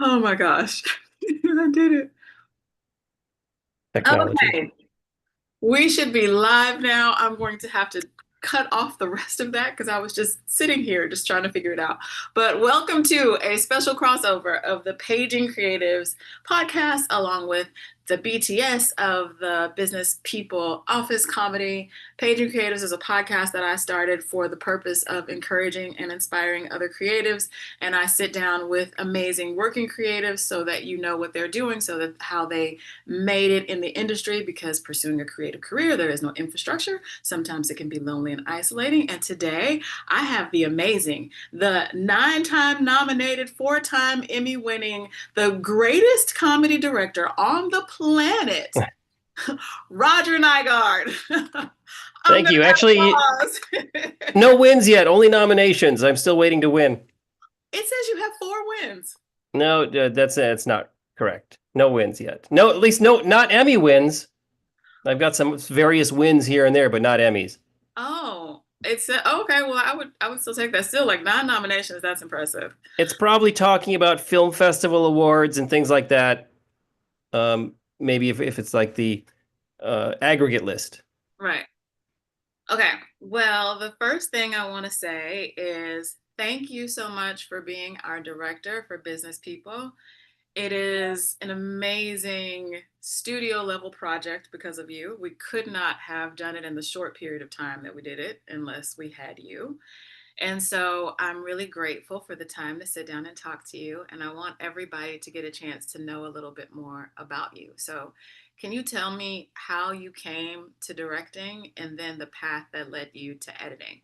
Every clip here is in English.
Oh my gosh. I did it. Technology. Okay. We should be live now. I'm going to have to cut off the rest of that because I was just sitting here just trying to figure it out. But welcome to a special crossover of the Paging Creatives podcast, along with the BTS of the Business People Office Comedy. Paging Creatives is a podcast that I started for the purpose of encouraging and inspiring other creatives. And I sit down with amazing working creatives so that you know what they're doing, so that how they made it in the industry, because pursuing a creative career, there is no infrastructure. Sometimes it can be lonely and isolating. And today I have the amazing, the 9-time nominated, 4-time Emmy winning, the greatest comedy director on the planet, Roger Nygard. I'm Thank going you. to Actually, applause. no wins yet, only nominations. I'm still waiting to win. It says you have 4 wins. No, that's not correct. No wins yet. No, at least no, not Emmy wins. I've got some various wins here and there, but not Emmys. Oh, it's okay. Well, I would still take that. Still, like 9 nominations. That's impressive. It's probably talking about film festival awards and things like that. Maybe if it's like the aggregate list. Right. Okay. Well, the first thing I want to say is thank you so much for being our director for Business People. It is an amazing studio level project because of you. We could not have done it in the short period of time that we did it unless we had you. And so I'm really grateful for the time to sit down and talk to you. And I want everybody to get a chance to know a little bit more about you. So, can you tell me how you came to directing and then the path that led you to editing?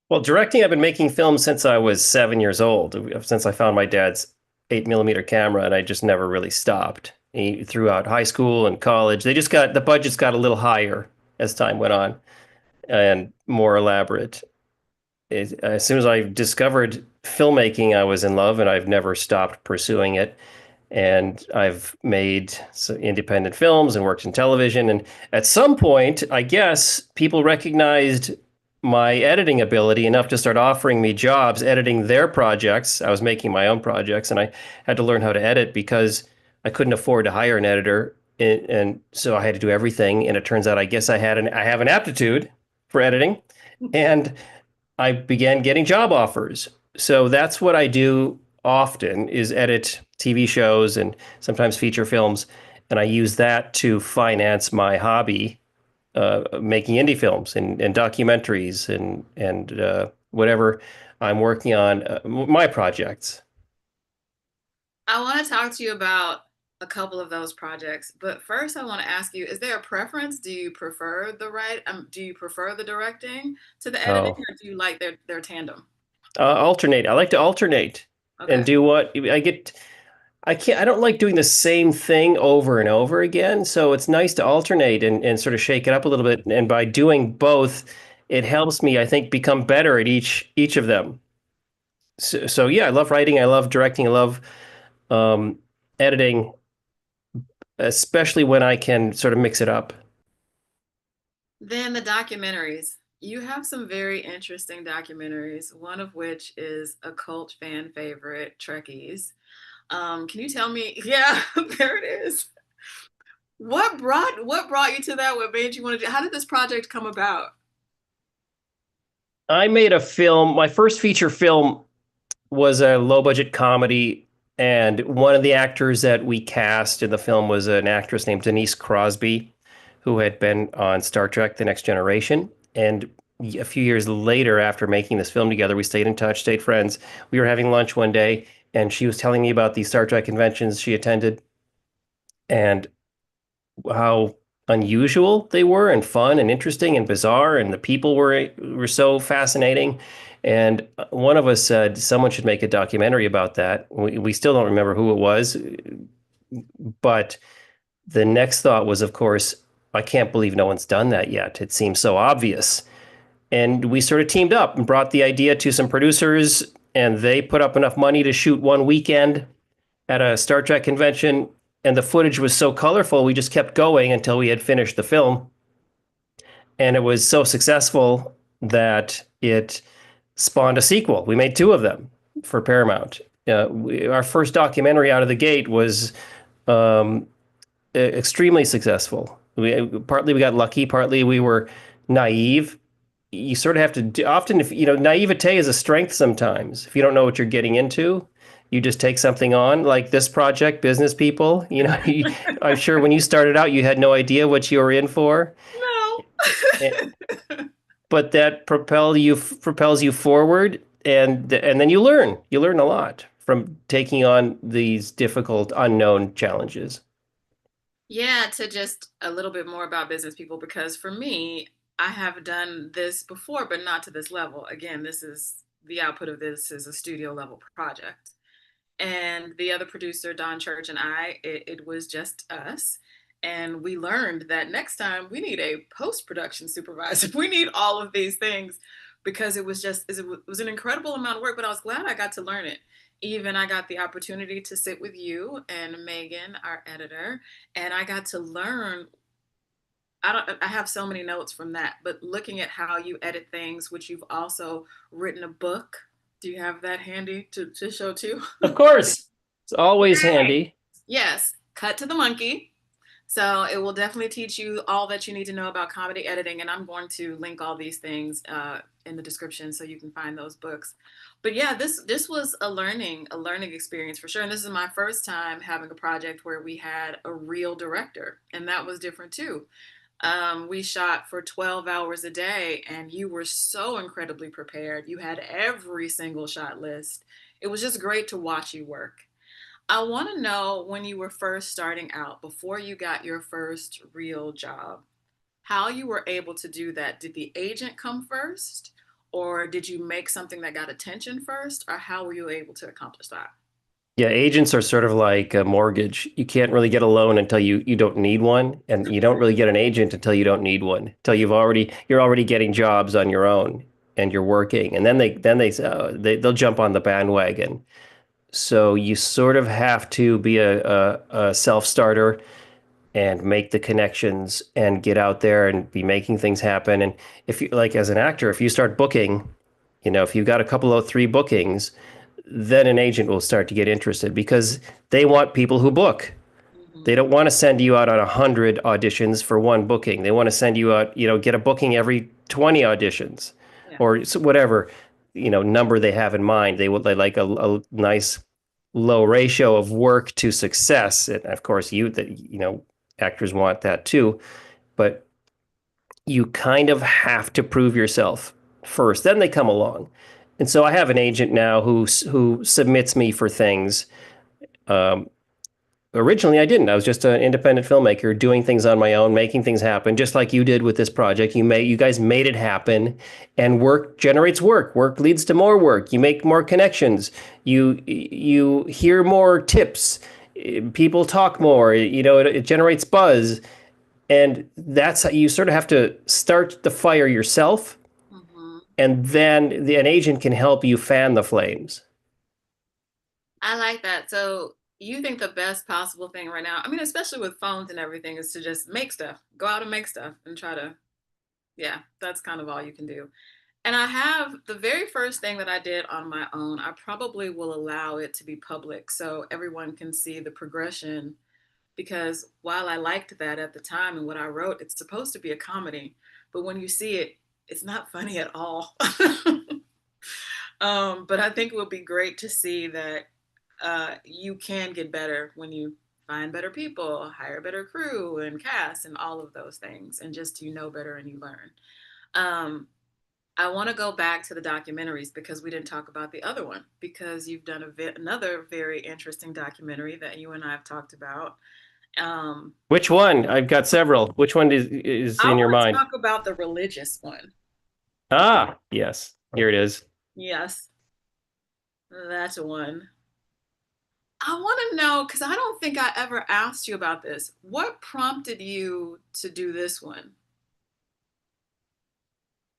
Well, directing, I've been making films since I was 7 years old, since I found my dad's 8 millimeter camera, and I just never really stopped. Throughout high school and college, the budgets got a little higher as time went on and more elaborate. As soon as I discovered filmmaking, I was in love, and I've never stopped pursuing it. And I've made some independent films and worked in television. And at some point, I guess people recognized my editing ability enough to start offering me jobs editing their projects. I was making my own projects, and I had to learn how to edit because I couldn't afford to hire an editor. And so I had to do everything. And it turns out, I guess I have an aptitude for editing. And I began getting job offers. So that's what I do often, is edit TV shows and sometimes feature films. And I use that to finance my hobby, making indie films and documentaries and whatever I'm working on, my projects. I want to talk to you about a couple of those projects, but first I want to ask you, is there a preference? Do you prefer do you prefer the directing to the editing, Oh, or do you like their tandem? alternate. I like to alternate Okay. and do what I get. I don't like doing the same thing over and over again. So it's nice to alternate and sort of shake it up a little bit. And by doing both, it helps me, I think, become better at each of them. So yeah, I love writing, I love directing, I love um, editing, especially when I can sort of mix it up. Then the documentaries. You have some very interesting documentaries, one of which is a cult fan favorite, Trekkies. Can you tell me? Yeah, there it is. What brought you to that? What made you want to do? How did this project come about? I made a film. My first feature film was a low budget comedy, and one of the actors that we cast in the film was an actress named Denise Crosby, who had been on Star Trek: The Next Generation. And a few years later, after making this film together, we stayed in touch, stayed friends. We were having lunch one day, and she was telling me about the Star Trek conventions she attended and how unusual they were, and fun and interesting and bizarre, and the people were so fascinating. And one of us said someone should make a documentary about that. We still don't remember who it was, but the next thought was, of course, I can't believe no one's done that yet. It seems so obvious. And we sort of teamed up and brought the idea to some producers, and they put up enough money to shoot one weekend at a Star Trek convention. And the footage was so colorful, we just kept going until we had finished the film. And it was so successful that it spawned a sequel. We made two of them for Paramount. Our first documentary out of the gate was um, extremely successful. Partly we got lucky, partly we were naive. You sort of have to often, if you know, naivete is a strength sometimes. If you don't know what you're getting into, you just take something on like this project, business people. I'm sure when you started out, you had no idea what you were in for. No. Eh, but that propels you forward, and then you learn a lot from taking on these difficult unknown challenges. Yeah, to just a little bit more about business people, because for me, I have done this before, but not to this level. Again, this is the output of this is a studio level project. And the other producer, Don Church, and it was just us. And we learned that next time we need a post production supervisor. We need all of these things because it was an incredible amount of work, but I was glad I got to learn it. Even I got the opportunity to sit with you and Megan, our editor, and I got to learn. I have so many notes from that, but looking at how you edit things, which you've also written a book. Do you have that handy to show too? Of course, it's always Yay! handy. Yes, cut to the monkey. So it will definitely teach you all that you need to know about comedy editing. And I'm going to link all these things in the description so you can find those books. But yeah, this was a learning experience for sure. And this is my first time having a project where we had a real director, and that was different too. We shot for 12 hours a day, and you were so incredibly prepared. You had every single shot list. It was just great to watch you work. I want to know when you were first starting out, before you got your first real job, how you were able to do that. Did the agent come first, or did you make something that got attention first, or how were you able to accomplish that? Yeah, agents are sort of like a mortgage. You can't really get a loan until you don't need one, and you don't really get an agent until you don't need one. Until you're already getting jobs on your own and you're working, and they'll jump on the bandwagon. So you sort of have to be a self-starter and make the connections and get out there and be making things happen. And if you like as an actor, if you start booking, if you've got a couple of three bookings, then an agent will start to get interested because they want people who book. They Hmm. don't want to send you out on 100 auditions for one booking. They want to send you out, get a booking every 20 auditions Yeah. or whatever, number they have in mind. They like a nice low ratio of work to success. And of course, actors want that too, but you kind of have to prove yourself first. Then they come along. And so I have an agent now who submits me for things. Um, Originally, I didn't. I was just an independent filmmaker doing things on my own, making things happen, just like you did with this project. You guys made it happen, and work generates work. Work leads to more work. You make more connections. You hear more tips. People talk more. It generates buzz, and that's how you sort of have to start the fire yourself, Hmm. and then an agent can help you fan the flames. I like that. So you think the best possible thing right now, I mean, especially with phones and everything, is to just make stuff, go out and make stuff and try to, yeah, that's kind of all you can do. And I have the very first thing that I did on my own, I probably will allow it to be public so everyone can see the progression. Because while I liked that at the time and what I wrote, it's supposed to be a comedy, but when you see it, it's not funny at all. But I think it would be great to see that you can get better when you find better people, hire a better crew and cast and all of those things, and just you know better and you learn. Um, I want to go back to the documentaries because we didn't talk about the other one because you've done another very interesting documentary that you and I have talked about. Um, Which one? I've got several. Which one is I in your want to mind? talk about the religious one. Ah, yes. Here it is. Yes, that's one. I want to know because I don't think I ever asked you about this. What prompted you to do this one?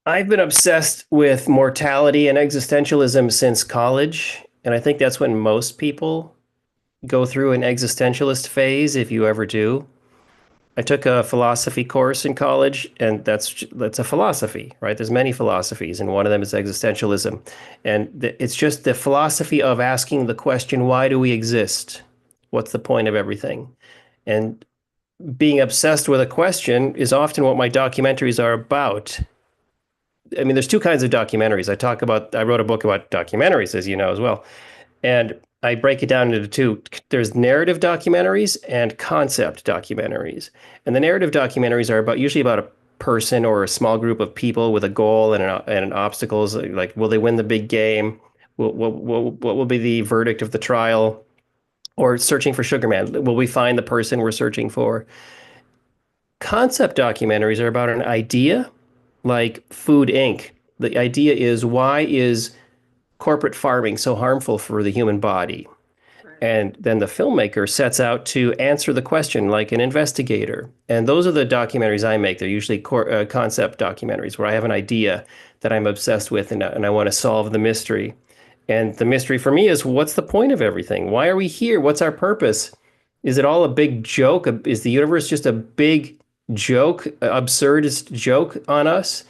I've been obsessed with mortality and existentialism since college, and I think that's when most people go through an existentialist phase, if you ever do. I took a philosophy course in college, and that's a philosophy, right? There's many philosophies, and one of them is existentialism, and it's just the philosophy of asking the question, why do we exist? What's the point of everything? And being obsessed with a question is often what my documentaries are about. I mean, there's two kinds of documentaries. I wrote a book about documentaries, as you know, as well. And I break it down into two. There's narrative documentaries and concept documentaries. And the narrative documentaries are usually about a person or a small group of people with a goal and obstacles. Like, will they win the big game? What will be the verdict of the trial? Or searching for Sugar Man. Will we find the person we're searching for? Concept documentaries are about an idea, like Food Inc. The idea is, why is corporate farming so harmful for the human body? Right. And then the filmmaker sets out to answer the question like an investigator. And those are the documentaries I make. They're usually concept documentaries where I have an idea that I'm obsessed with, and I want to solve the mystery. And the mystery for me is, what's the point of everything? Why are we here? What's our purpose? Is it all a big joke? Is the universe just a big joke, absurdist joke on us,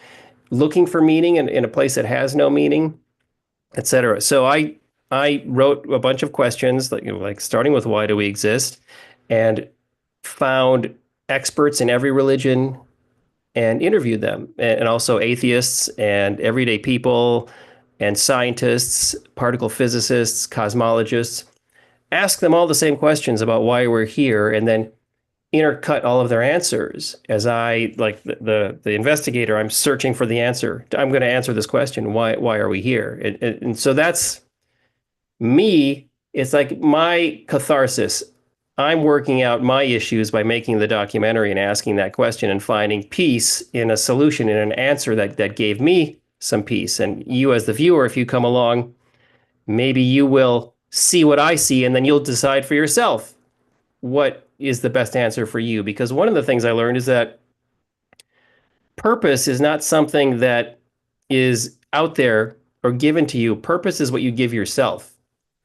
looking for meaning in a place that has no meaning, etc.? So I wrote a bunch of questions, like starting with, why do we exist, and found experts in every religion and interviewed them, and also atheists and everyday people and scientists, particle physicists, cosmologists. Ask them all the same questions about why we're here, and then intercut all of their answers. As I, like the investigator, I'm searching for the answer. I'm going to answer this question: why are we here? And so that's me. It's like my catharsis. I'm working out my issues by making the documentary and asking that question and finding peace in a solution, in an answer that gave me some peace. And you, as the viewer, if you come along, maybe you will see what I see, and then you'll decide for yourself what is the best answer for you. Because one of the things I learned is that purpose is not something that is out there or given to you. Purpose is what you give yourself.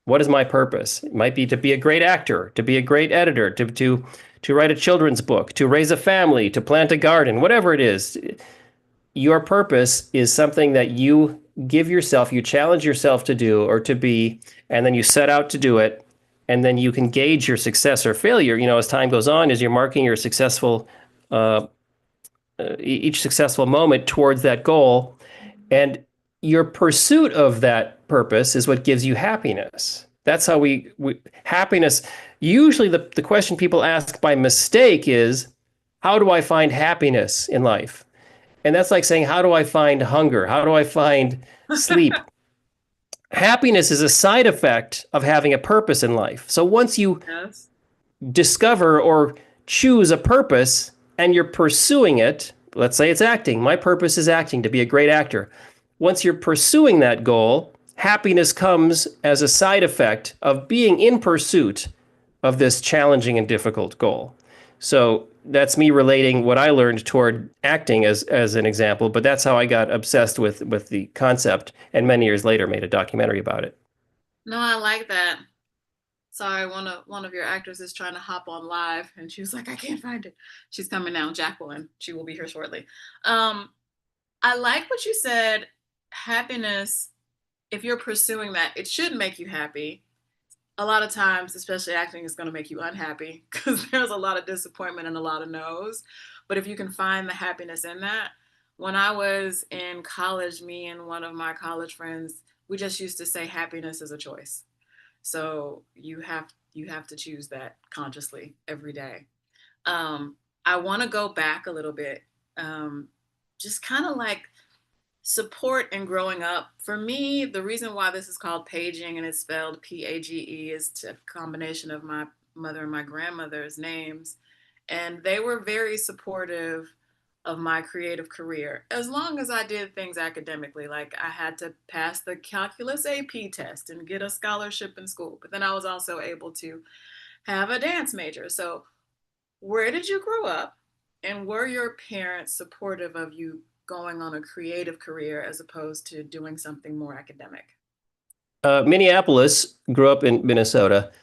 What is my purpose? It might be to be a great actor, to be a great editor, to write a children's book, to raise a family, to plant a garden, whatever it is. Your purpose is something that you give yourself, you challenge yourself to do or to be, and then you set out to do it. And then you can gauge your success or failure, as time goes on, as you're marking your each successful moment towards that goal. And your pursuit of that purpose is what gives you happiness. That's how happiness, usually the question people ask by mistake is, how do I find happiness in life? And that's like saying, how do I find hunger? How do I find sleep? Happiness is a side effect of having a purpose in life. So once you Yes. discover or choose a purpose and you're pursuing it, let's say it's acting. My purpose is acting, to be a great actor. Once you're pursuing that goal, happiness comes as a side effect of being in pursuit of this challenging and difficult goal. So that's me relating what I learned toward acting as an example, but that's how I got obsessed with the concept, and many years later made a documentary about it. No, I like that. Sorry, one of your actors is trying to hop on live, and she was like, I can't find it. She's coming now, Jacqueline. She will be here shortly. Um, I like what you said. Happiness, if you're pursuing that, it should make you happy. A lot of times, especially acting, is going to make you unhappy because there's a lot of disappointment and a lot of no's. But if you can find the happiness in that, when I was in college, me and one of my college friends, we just used to say happiness is a choice. So you have to choose that consciously every day. Um, I want to go back a little bit, um, just kind of like support and growing up. For me, the reason why this is called paging and it's spelled Page is a combination of my mother and my grandmother's names. And they were very supportive of my creative career as long as I did things academically. Like I had to pass the calculus AP test and get a scholarship in school, but then I was also able to have a dance major. So, where did you grow up? And were your parents supportive of you going on a creative career as opposed to doing something more academic? Minneapolis, grew up in Minnesota.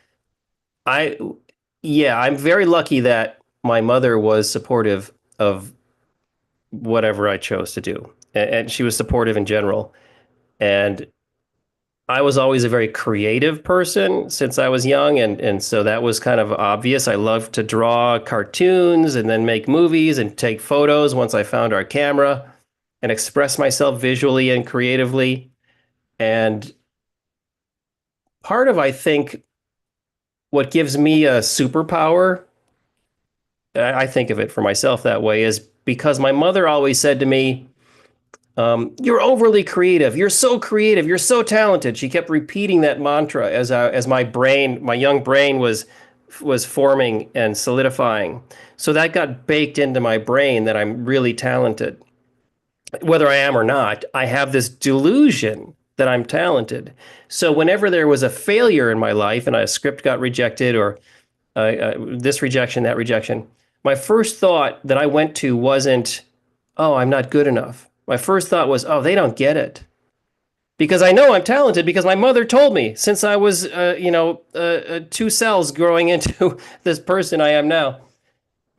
I, yeah, I'm very lucky that my mother was supportive of whatever I chose to do. And she was supportive in general. And I was always a very creative person since I was young, and so that was kind of obvious. I loved to draw cartoons and then make movies and take photos once I found our camera and express myself visually and creatively. And part of, I think, what gives me a superpower, I think of it for myself that way, is because my mother always said to me, "You're overly creative. You're so creative. You're so talented." She kept repeating that mantra as my brain, my young brain, was forming and solidifying. So that got baked into my brain that I'm really talented, whether I am or not. I have this delusion that I'm talented. So whenever there was a failure in my life and a script got rejected or this rejection, that rejection, my first thought that I went to wasn't, "Oh, I'm not good enough." My first thought was, "Oh, they don't get it." Because I know I'm talented because my mother told me since I was, two cells growing into this person I am now.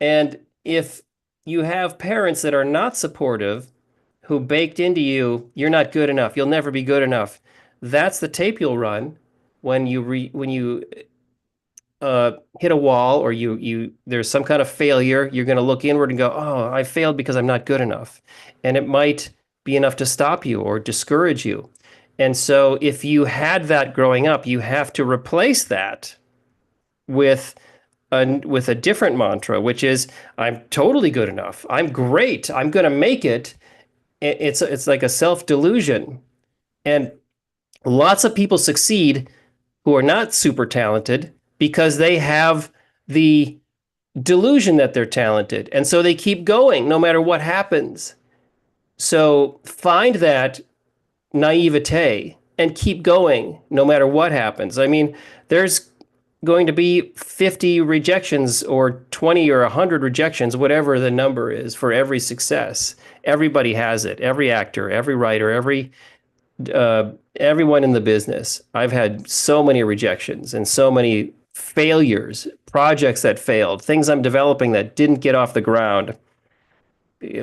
And if you have parents that are not supportive, who baked into you, "You're not good enough. You'll never be good enough." That's the tape you'll run when you hit a wall or you there's some kind of failure. You're going to look inward and go, "Oh, I failed because I'm not good enough," and it might be enough to stop you or discourage you. And so, if you had that growing up, you have to replace that with with a different mantra, which is, "I'm totally good enough. I'm great. I'm going to make it." It's like a self delusion, and lots of people succeed who are not super talented because they have the delusion that they're talented. And so they keep going no matter what happens. So find that naivete and keep going no matter what happens. I mean, there's going to be 50 rejections or 20 or 100 rejections, whatever the number is, for every success. Everybody has it. Every actor, every writer, everyone in the business. I've had so many rejections and so many failures, projects that failed, things I'm developing that didn't get off the ground,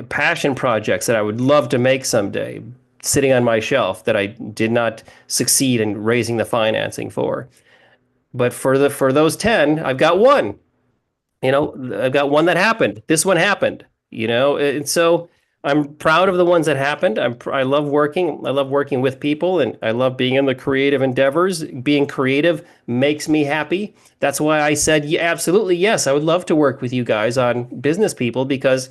passion projects that I would love to make someday, sitting on my shelf that I did not succeed in raising the financing for. But for those 10, I've got one. I've got one that happened. This one happened, and so I'm proud of the ones that happened. I love working. I love working with people, and I love being in the creative endeavors. Being creative makes me happy. That's why I said, yeah, absolutely, yes, I would love to work with you guys on Business People, because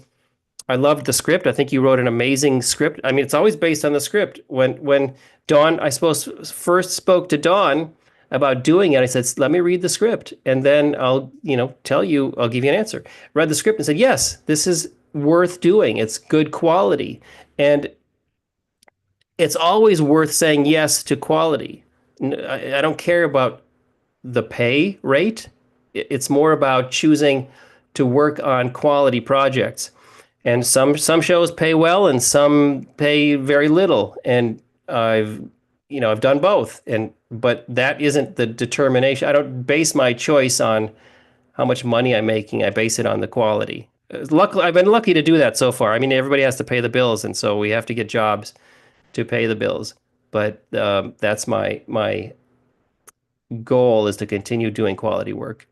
I loved the script. I think you wrote an amazing script. I mean, it's always based on the script. When Dawn, I suppose, first spoke to Dawn about doing it, I said, "Let me read the script, and then I'll, tell you, I'll give you an answer." Read the script and said, "Yes, this is worth doing. It's good quality." And it's always worth saying yes to quality. I don't care about the pay rate. It's more about choosing to work on quality projects. And some shows pay well and some pay very little. And I've done both. But that isn't the determination. I don't base my choice on how much money I'm making. I base it on the quality. Luckily, I've been lucky to do that so far. I mean, everybody has to pay the bills, and so we have to get jobs to pay the bills. But that's my goal, is to continue doing quality work.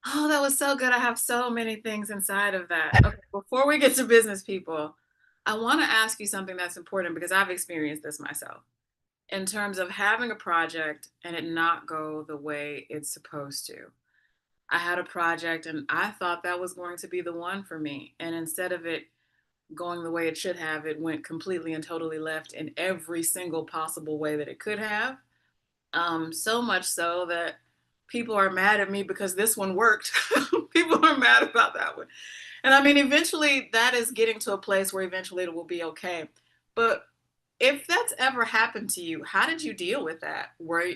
Oh, that was so good. I have so many things inside of that. Okay, before we get to Business People, I want to ask you something that's important because I've experienced this myself in terms of having a project and it not go the way it's supposed to. I had a project and I thought that was going to be the one for me. And instead of it going the way it should have, it went completely and totally left in every single possible way that it could have. So much so that people are mad at me because this one worked. People are mad about that one. And I mean, eventually that is getting to a place where eventually it will be okay. But if that's ever happened to you, how did you deal with that?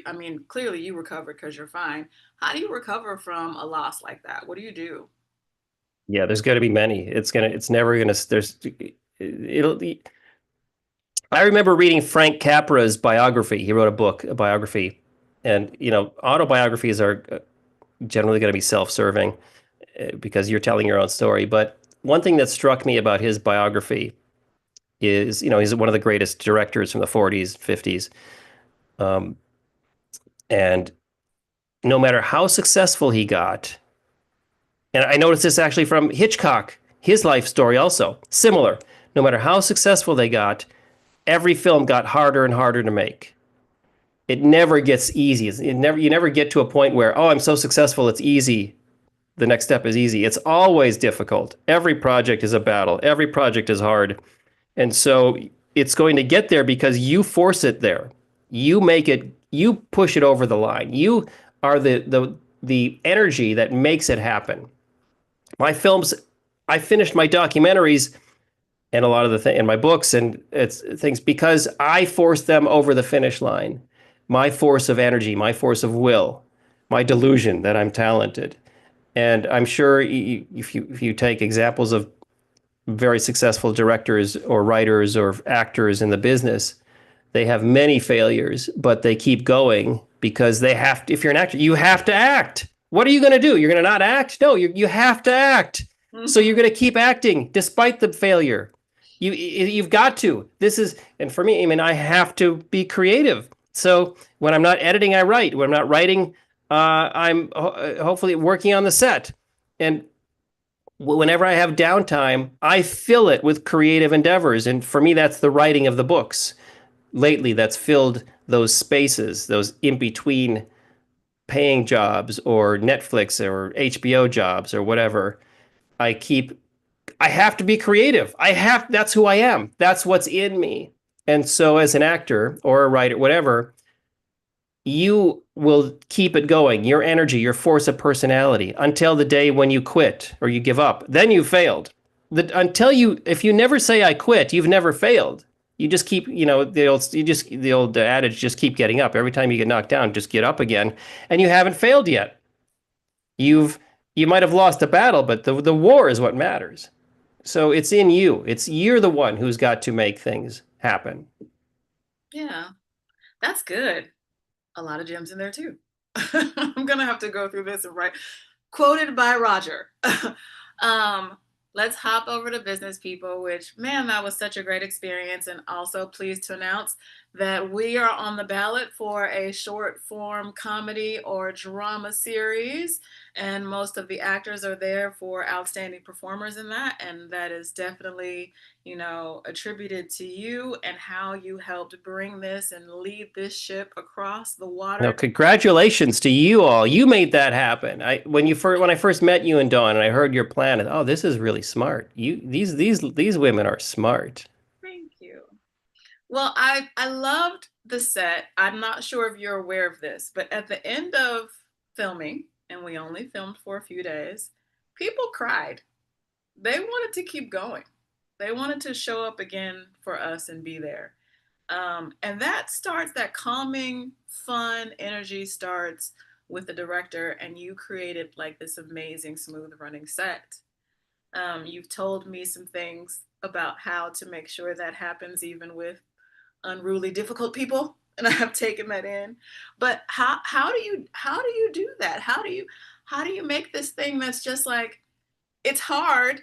I mean, clearly you recovered because you're fine. How do you recover from a loss like that? What do you do? Yeah, there's got to be many. It's never gonna. It'll. I remember reading Frank Capra's biography. He wrote a biography, and autobiographies are generally going to be self-serving. because you're telling your own story. But one thing that struck me about his biography is, he's one of the greatest directors from the 40s, 50s. Um, and no matter how successful he got, and I noticed this actually from Hitchcock, his life story also, similar. No matter how successful they got, every film got harder and harder to make. It never gets easy. You never get to a point where, oh, I'm so successful, it's easy. The next step is easy. It's always difficult. Every project is a battle. Every project is hard. And so it's going to get there because you force it there. You make it, you push it over the line. You are the energy that makes it happen. My films, I finished my documentaries and a lot of the in my books and it's things because I forced them over the finish line. My force of energy, my force of will, my delusion that I'm talented. And I'm sure if you take examples of very successful directors or writers or actors in the business, they have many failures, but they keep going because they have to. If you're an actor, you have to act. What are you going to do? You're going to not act? No, you have to act. So you're going to keep acting despite the failure. You've got to. This is, and for me, I mean, I have to be creative. So when I'm not editing, I write. When I'm not writing, I'm hopefully working on the set. And whenever I have downtime, I fill it with creative endeavors. And for me, that's the writing of the books. Lately, that's filled those spaces, those in between paying jobs or Netflix or HBO jobs or whatever. I keep, I have to be creative. That's who I am. That's what's in me. And so, as an actor or a writer, whatever, you will keep it going, your energy, your force of personality, until the day when you quit or you give up. Then you failed. If you never say I quit, you've never failed. You just keep, the old adage, just keep getting up. Every time you get knocked down, just get up again, and you haven't failed yet. You might have lost a battle, but the war is what matters. So it's in you. You're the one who's got to make things happen. Yeah, that's good. A lot of gems in there too. I'm gonna have to go through this and write. Quoted by Roger. um, let's hop over to business people, which, man, that was such a great experience. And also pleased to announce that we are on the ballot for a short form comedy or drama series. And most of the actors are there for outstanding performers in that. And that is definitely, attributed to you and how you helped bring this and lead this ship across the No, water. congratulations to you all. You made that happen. When I first met you and Dawn and I heard your plan, oh, this is really smart. These women are smart. Thank you. Well, I loved the set. I'm not sure if you're aware of this, but at the end of filming, and we only filmed for a few days, people cried. They wanted to keep going. They wanted to show up again for us and be there. And that calming, fun energy starts with the director, and you created like this amazing, smooth running set. You've told me some things about how to make sure that happens even with unruly, difficult people, and I have taken that in. But how do you do that? How do you make this thing that's just like, it's hard,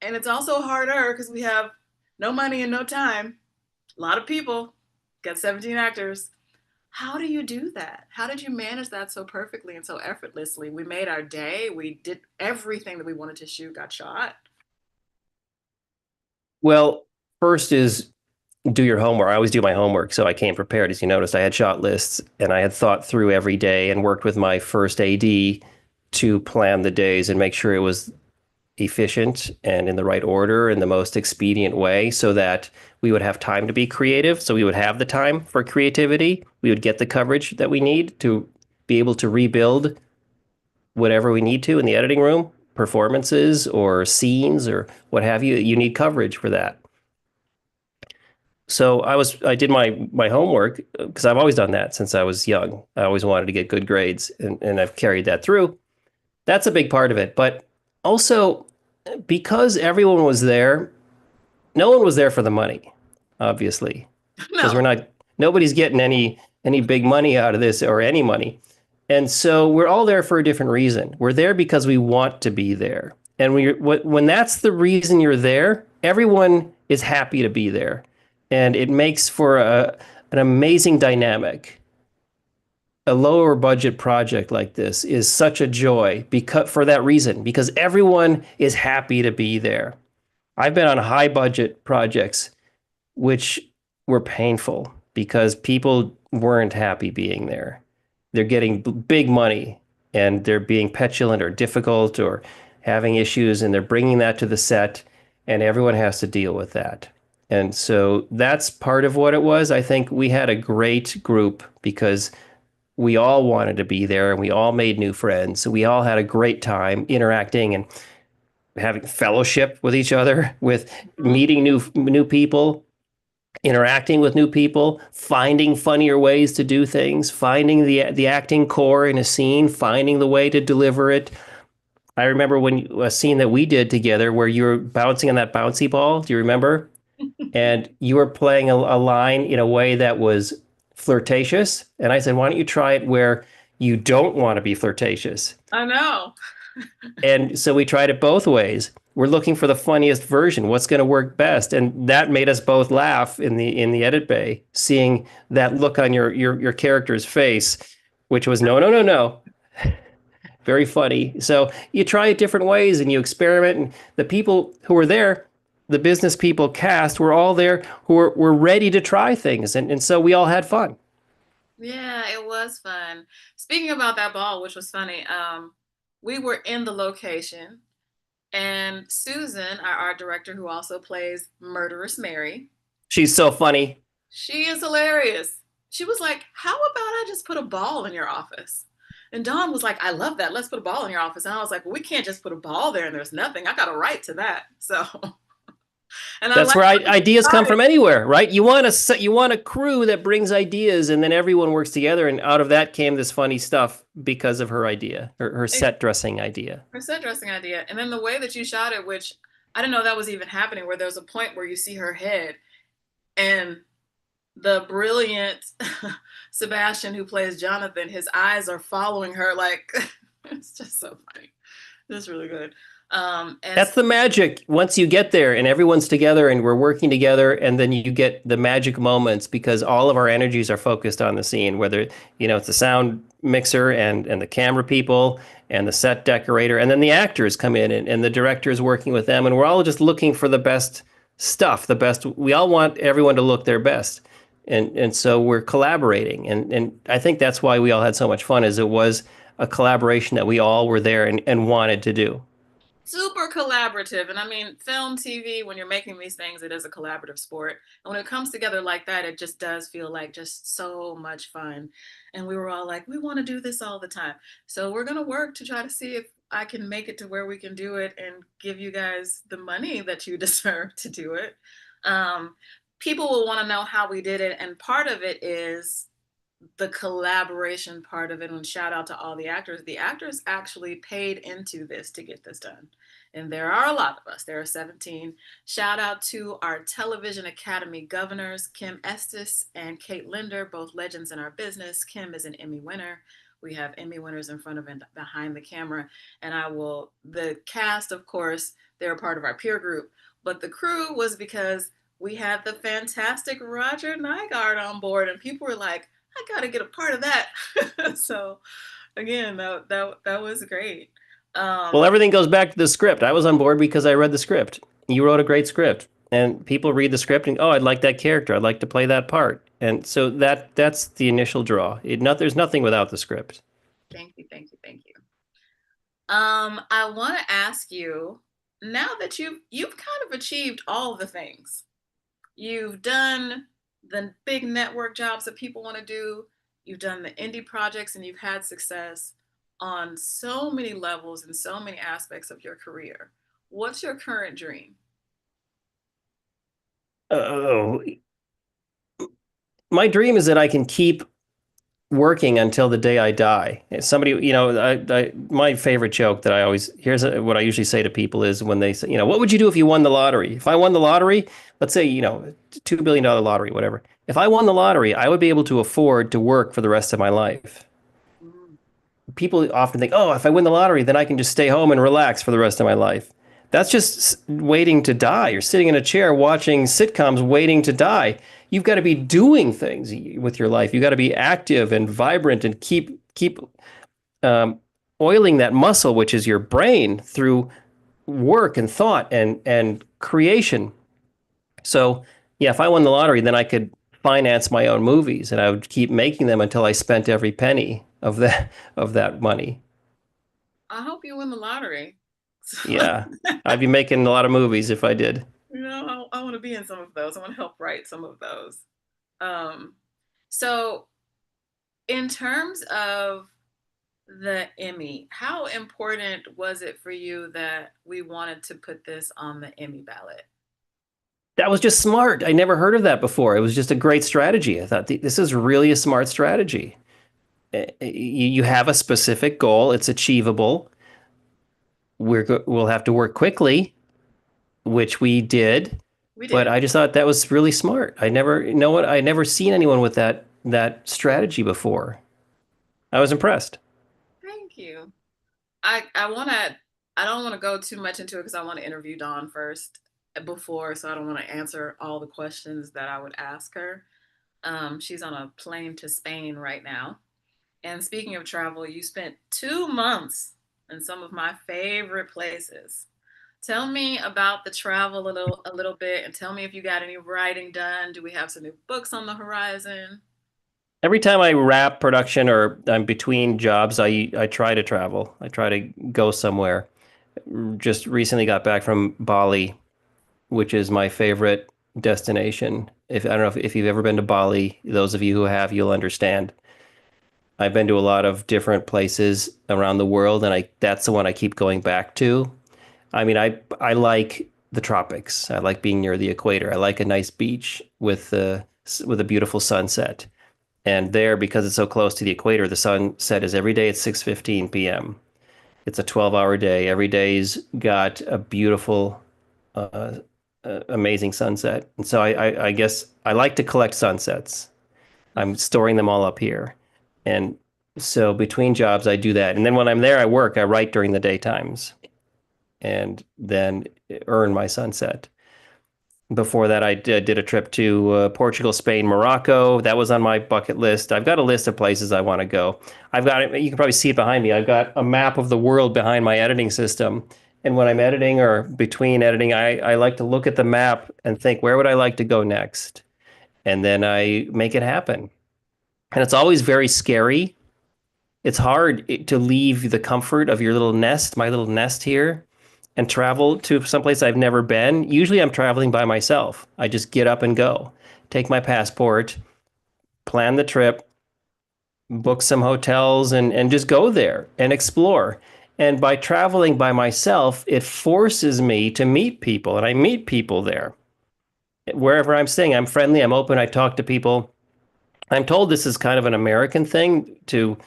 and it's also harder because we have no money and no time, a lot of people, got 17 actors. How do you do that? How did you manage that so perfectly and so effortlessly? We made our day. We did everything that we wanted to shoot, got shot. Well, first is do your homework. I always do my homework, so I came prepared. As you noticed, I had shot lists and I had thought through every day and worked with my first AD to plan the days and make sure it was efficient and in the right order in the most expedient way so that we would have time to be creative. So we would have the time for creativity. We would get the coverage that we need to be able to rebuild whatever we need to in the editing room, performances or scenes or what have you. You need coverage for that. So I did my homework because I've always done that since I was young. I always wanted to get good grades and I've carried that through. That's a big part of it. But also because everyone was there, no one was there for the money, obviously, because No. nobody's getting any big money out of this or any money. And so we're all there for a different reason. We're there because we want to be there. And when that's the reason you're there, everyone is happy to be there. And it makes for an amazing dynamic. A lower budget project like this is such a joy because for that reason, because everyone is happy to be there. I've been on high budget projects which were painful because people weren't happy being there. They're getting big money and they're being petulant or difficult or having issues, and they're bringing that to the set, and everyone has to deal with that. And so that's part of what it was. I think we had a great group because we all wanted to be there and we all made new friends. So we all had a great time interacting and having fellowship with each other, with Mhm. meeting new people, interacting with new people, finding funnier ways to do things, finding the acting core in a scene, finding the way to deliver it. I remember when a scene that we did together where you were bouncing on that bouncy ball. Do you remember? And you were playing a line in a way that was flirtatious. And I said, why don't you try it where you don't want to be flirtatious? I know. And so we tried it both ways. We're looking for the funniest version, what's going to work best, and that made us both laugh in the edit bay, seeing that look on your character's face, which was no, no, no, no, very funny. So you try it different ways and you experiment, and the people who were there, the business people cast, were all there who were ready to try things, and so we all had fun. Yeah, it was fun. Speaking about that ball, which was funny, we were in the location, and Susan, our art director, who also plays Murderous Mary, She's so funny. she is hilarious. She was like, "How about I just put a ball in your office?" And Dawn was like, "I love that. Let's put a ball in your office." And I was like, well, "We can't just put a ball there and there's nothing. I got a right to that." So, and I That's like where how you ideas come started. from anywhere, right? You want a crew that brings ideas, and then everyone works together, and out of that came this funny stuff because of her idea, her set dressing idea. Her set dressing idea. And then the way that you shot it, which I didn't know that was even happening, where there's a point where you see her head and the brilliant Sebastian, who plays Jonathan, his eyes are following her like it's just so funny. It's really good. And That's the magic. Once you get there and everyone's together and we're working together, and then you get the magic moments because all of our energies are focused on the scene, whether, it's the sound mixer and the camera people and the set decorator, and then the actors come in and the director is working with them, and we're all just looking for the best stuff, the best. We all want everyone to look their best. And so we're collaborating. And I think that's why we all had so much fun, is it was a collaboration that we all were there and wanted to do. super collaborative. And I mean, film, TV, when you're making these things, it is a collaborative sport. And when it comes together like that, it just does feel like just so much fun. And we were all like, we want to do this all the time. So we're going to work to try to see if I can make it to where we can do it and give you guys the money that you deserve to do it. Um, People will want to know how we did it. And part of it is the collaboration part of it, and shout out to all the actors. The actors actually paid into this to get this done. And there are a lot of us. There are 17. Shout out to our Television Academy governors, Kim Estes and Kate Linder, both legends in our business. Kim is an Emmy winner. We have Emmy winners in front of and behind the camera. And the cast, of course, they're a part of our peer group. But the crew was because we had the fantastic Roger Nygard on board, and people were like, I got to get a part of that. So again, that was great. Well, Um, everything goes back to the script. I was on board because I read the script. You wrote a great script, and people read the script and, oh, I'd like that character. I'd like to play that part. And so that's the initial draw. There's nothing without the script. Thank you, thank you, thank you. I want to ask you, now that you've kind of achieved all the things. You've done the big network jobs that people want to do. You've done the indie projects and you've had success on so many levels and so many aspects of your career. What's your current dream? Oh, my dream is that I can keep working until the day I die. Somebody, my favorite joke that I always, what I usually say to people is when they say, what would you do if you won the lottery? If I won the lottery, let's say, $2 billion lottery, whatever. If I won the lottery, I would be able to afford to work for the rest of my life. Mm. people often think, oh, if I win the lottery, then I can just stay home and relax for the rest of my life. That's just waiting to die. You're sitting in a chair watching sitcoms waiting to die. You've got to be doing things with your life. You've got to be active and vibrant and keep um, oiling that muscle, which is your brain, through work and thought and creation. So, yeah, if I won the lottery, then I could finance my own movies and I would keep making them until I spent every penny of that money. I hope you win the lottery. Yeah. I'd be making a lot of movies if I did. I want to be in some of those. I want to help write some of those. Um, so, in terms of the Emmy, how important was it for you that we wanted to put this on the Emmy ballot? That was just smart. I never heard of that before. It was just a great strategy. I thought this is really a smart strategy. You have a specific goal, it's achievable. We'll have to work quickly, which we did. We But did. I just thought that was really smart. I never know what I never seen anyone with that strategy before. I was impressed. Thank you. I want to. I don't want to go too much into it because I want to interview Dawn first before, so I don't want to answer all the questions that I would ask her. She's on a plane to Spain right now. And speaking of travel, you spent 2 months in some of my favorite places. Tell me about the travel a little bit, and tell me if you got any writing done. Do we have some new books on the horizon? Every time I wrap production or I'm between jobs, I try to travel. I try to go somewhere. Just recently got back from Bali, which is my favorite destination. If I don't know if you've ever been to Bali, those of you who have, you'll understand. I've been to a lot of different places around the world, and I that's the one I keep going back to. I mean, I like the tropics. I like being near the equator. I like a nice beach with a beautiful sunset. And there, because it's so close to the equator, the sunset is every day at 6:15 p.m. It's a 12-hour day. Every day's got a beautiful, uh, amazing sunset. And so I guess I like to collect sunsets. I'm storing them all up here. And so between jobs, I do that. And then when I'm there, I work. I write during the daytimes and then earn my sunset. Before that, I did a trip to Portugal, Spain, Morocco. That was on my bucket list. I've got a list of places I want to go. I've got it. You can probably see it behind me. I've got a map of the world behind my editing system. And when I'm editing or between editing, I like to look at the map and think, where would I like to go next? And then I make it happen. And it's always very scary. It's hard to leave the comfort of your little nest, my little nest here, and travel to someplace I've never been. Usually I'm traveling by myself. I just get up and go, take my passport, plan the trip, book some hotels, and just go there and explore. And by traveling by myself, it forces me to meet people, and I meet people there. Wherever I'm staying, I'm friendly, I'm open, I talk to people. I'm told this is kind of an American thing to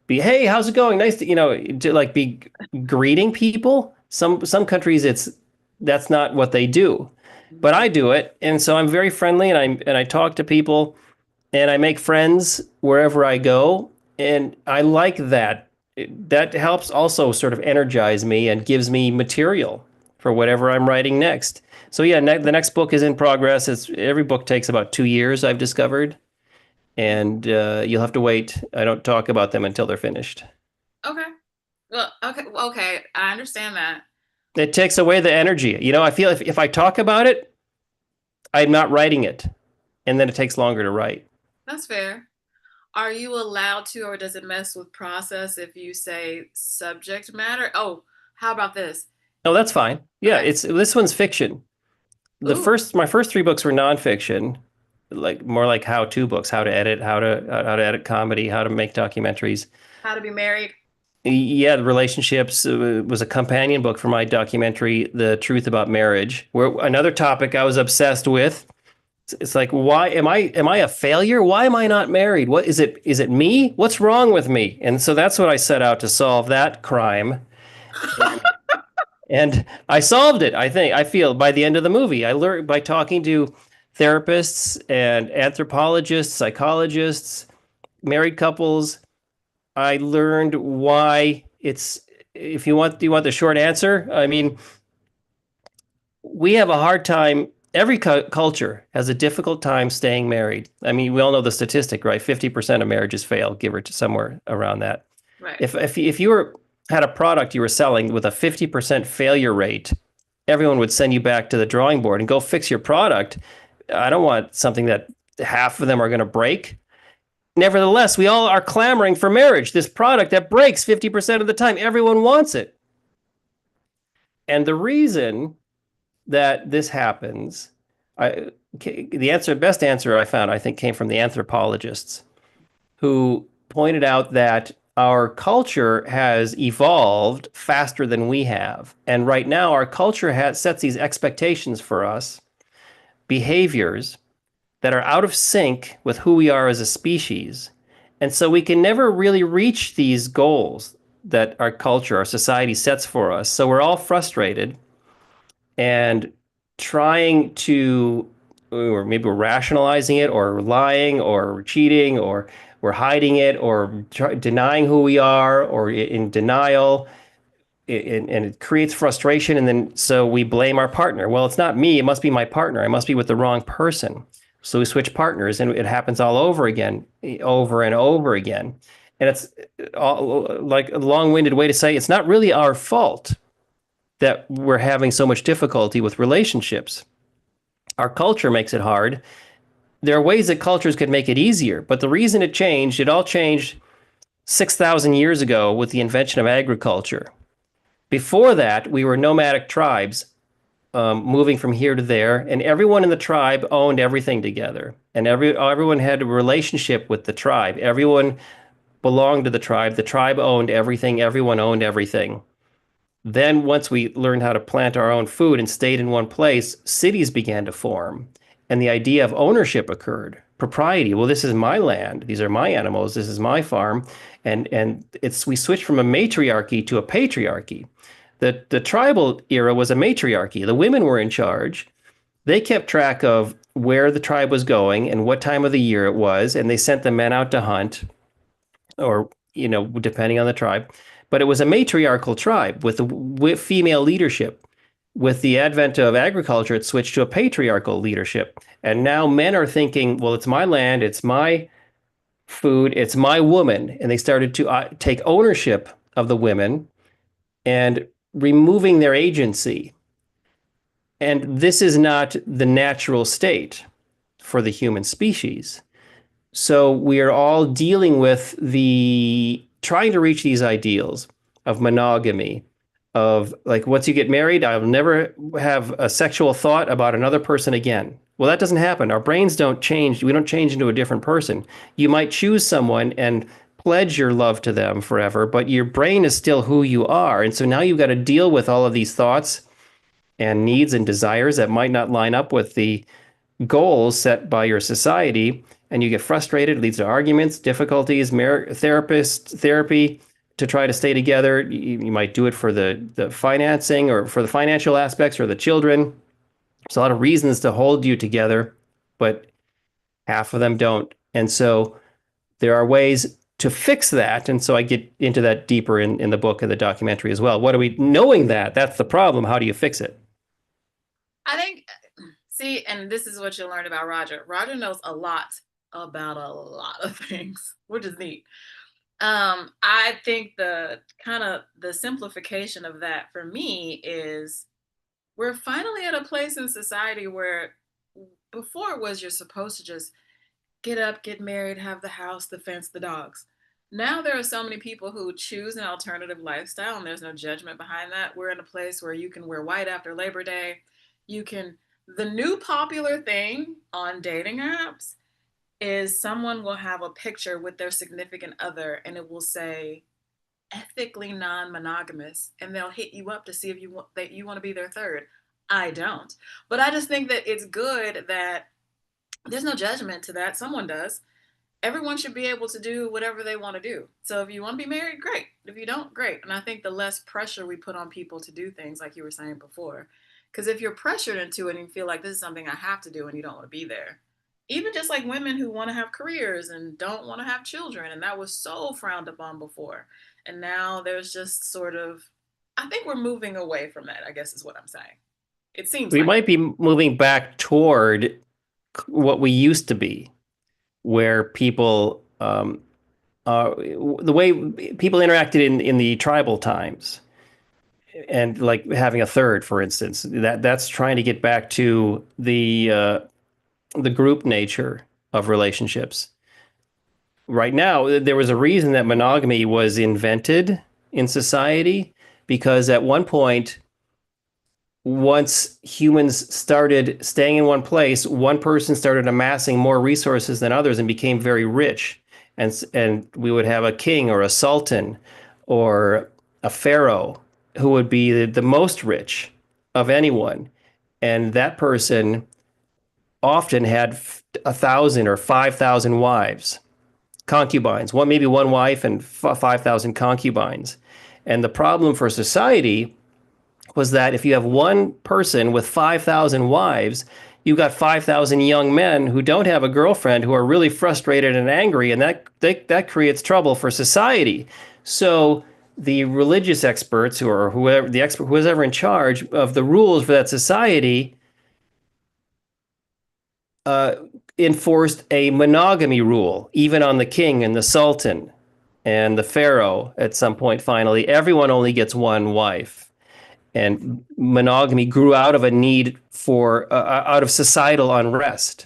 be, hey, how's it going? Nice to, to like be greeting people. Some countries that's not what they do. But I do it. And so I'm very friendly and I talk to people and I make friends wherever I go. And I like that. That helps also sort of energize me and gives me material for whatever I'm writing next. So yeah, the next book is in progress. Every book takes about 2 years, I've discovered, and you'll have to wait. I don't talk about them until they're finished. Okay. Okay. I understand that. It takes away the energy. I feel if I talk about it, I'm not writing it, and then it takes longer to write. That's fair. Are you allowed to, or does it mess with process if you say subject matter? Oh, how about this? Oh, that's fine. Yeah, Okay. it's this one's fiction. Ooh, My first three books were nonfiction, like more like how-to books, how to edit, how to edit comedy, how to make documentaries. how to be married. Yeah, the relationships was a companion book for my documentary, The Truth About Marriage, where another topic I was obsessed with. It's like, why am I a failure? Why am I not married? What is it? Is it me? What's wrong with me? And so that's what I set out to solve, that crime. And and I solved it. I feel by the end of the movie. I learned by talking to therapists and anthropologists, psychologists, married couples. I learned why it's, if you want, do you want the short answer? I mean, we have a hard time. Every culture has a difficult time staying married. I mean, we all know the statistic, right? 50% of marriages fail, give or to somewhere around that. Right. If you were had a product you were selling with a 50% failure rate, everyone would send you back to the drawing board and go fix your product. I don't want something that half of them are going to break. Nevertheless, we all are clamoring for marriage. This product that breaks 50% of the time, everyone wants it. And the reason that this happens, the best answer I found, I think, came from the anthropologists who pointed out that our culture has evolved faster than we have. And right now, our culture sets these expectations for us, behaviors that are out of sync with who we are as a species. And so we can never really reach these goals that our culture, our society sets for us. So we're all frustrated and trying to, or maybe we're rationalizing it, or we're lying, or we're cheating, or we're hiding it, or denying who we are, or in denial. And it creates frustration. And then so we blame our partner. Well, it's not me. It must be my partner. I must be with the wrong person. So we switch partners, and it happens all over again, over and over again. And it's like a long-winded way to say it's not really our fault that we're having so much difficulty with relationships. Our culture makes it hard. There are ways that cultures could make it easier, but the reason it all changed 6,000 years ago with the invention of agriculture. Before that, we were nomadic tribes, moving from here to there, and everyone in the tribe owned everything together. And everyone had a relationship with the tribe. Everyone belonged to the tribe. The tribe owned everything. Everyone owned everything. Then, once we learned how to plant our own food and stayed in one place, cities began to form. And the idea of ownership occurred. Propriety. Well, this is my land. These are my animals. This is my farm. And we switched from a matriarchy to a patriarchy. The tribal era was a matriarchy. The women were in charge. They kept track of where the tribe was going and what time of the year it was, and they sent the men out to hunt, or depending on the tribe. But it was a matriarchal tribe with female leadership. With the advent of agriculture, it switched to a patriarchal leadership. And now men are thinking, well, it's my land, it's my food, it's my woman. And they started to take ownership of the women and removing their agency. And this is not the natural state for the human species. So we are all dealing with trying to reach these ideals of monogamy, of like, once you get married, I'll never have a sexual thought about another person again. Well, that doesn't happen. Our brains don't change. We don't change into a different person. You might choose someone and pledge your love to them forever, but your brain is still who you are. And so now you've got to deal with all of these thoughts and needs and desires that might not line up with the goals set by your society, and you get frustrated. It leads to arguments, difficulties, therapy to try to stay together. You might do it for the financing or for the financial aspects or the children. There's a lot of reasons to hold you together, but half of them don't. And so there are ways to fix that. And so I get into that deeper in the book and the documentary as well. What are we knowing that? That's the problem. How do you fix it? I think, see, and this is what you learn about Roger. Roger knows a lot about a lot of things, which is neat. I think the simplification of that for me is we're finally at a place in society where before it was you're supposed to just get up, get married, have the house, the fence, the dogs. Now there are so many people who choose an alternative lifestyle and there's no judgment behind that. We're in a place where you can wear white after Labor Day. You can, the new popular thing on dating apps is someone will have a picture with their significant other and it will say ethically non-monogamous and they'll hit you up to see if you want to be their third. I don't. But I just think that it's good that there's no judgment to that. Someone does. Everyone should be able to do whatever they want to do. So if you want to be married, great. If you don't, great. And I think the less pressure we put on people to do things like you were saying before, because if you're pressured into it and you feel like this is something I have to do and you don't want to be there, even just like women who want to have careers and don't want to have children, and that was so frowned upon before. And now there's just sort of, I think we're moving away from that, I guess is what I'm saying. It seems We like. might be moving back toward what we used to be, where people, the way people interacted in the tribal times, and like having a third, for instance, that's trying to get back to the group nature of relationships. Right now, there was a reason that monogamy was invented in society, because at one point, once humans started staying in one place, one person started amassing more resources than others and became very rich. And we would have a king or a sultan or a pharaoh who would be the most rich of anyone. And that person often had 1,000 or 5,000 wives, concubines, maybe one wife and 5,000 concubines. And the problem for society was that if you have one person with 5,000 wives, you've got 5,000 young men who don't have a girlfriend, who are really frustrated and angry, and that creates trouble for society. So the religious experts, or whoever the expert, who was ever in charge of the rules for that society, uh, enforced a monogamy rule, even on the king and the sultan and the pharaoh. At some point, finally, everyone only gets one wife. And monogamy grew out of a need for out of societal unrest.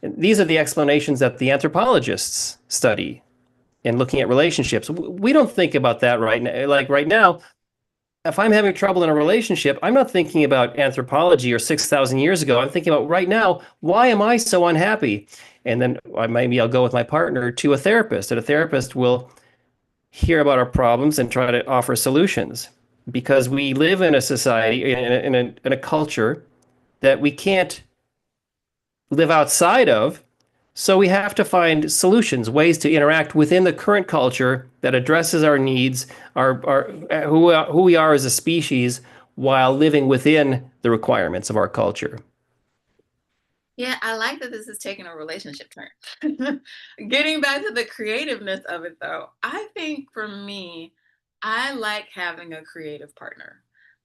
And these are the explanations that the anthropologists study in looking at relationships. We don't think about that right now. Like right now, if I'm having trouble in a relationship, I'm not thinking about anthropology or 6,000 years ago. I'm thinking about right now, why am I so unhappy? And then maybe I'll go with my partner to a therapist, and a therapist will hear about our problems and try to offer solutions, because we live in a society, in a culture that we can't live outside of. So we have to find solutions, ways to interact within the current culture that addresses our needs, our who we are as a species, while living within the requirements of our culture. Yeah, I like that this is taking a relationship turn. Getting back to the creativeness of it, though, I think for me, I like having a creative partner.